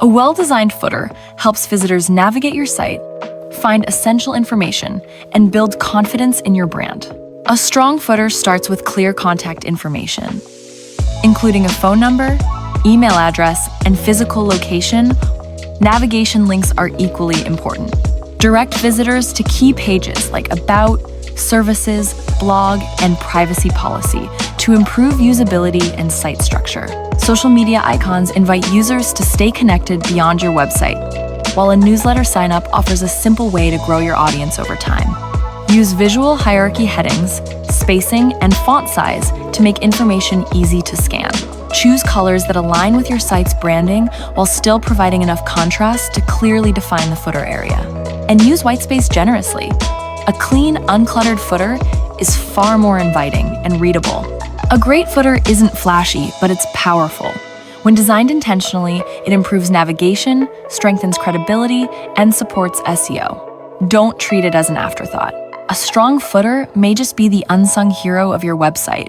A well-designed footer helps visitors navigate your site, find essential information, and build confidence in your brand. A strong footer starts with clear contact information, including a phone number, email address, and physical location. Navigation links are equally important. Direct visitors to key pages like About, Services, Blog, and Privacy Policy to improve usability and site structure. Social media icons invite users to stay connected beyond your website, while a newsletter sign-up offers a simple way to grow your audience over time. Use visual hierarchy headings, spacing, and font size to make information easy to scan. Choose colors that align with your site's branding while still providing enough contrast to clearly define the footer area. And use whitespace generously. A clean, uncluttered footer is far more inviting and readable. A great footer isn't flashy, but it's powerful. When designed intentionally, it improves navigation, strengthens credibility, and supports SEO. Don't treat it as an afterthought. A strong footer may just be the unsung hero of your website.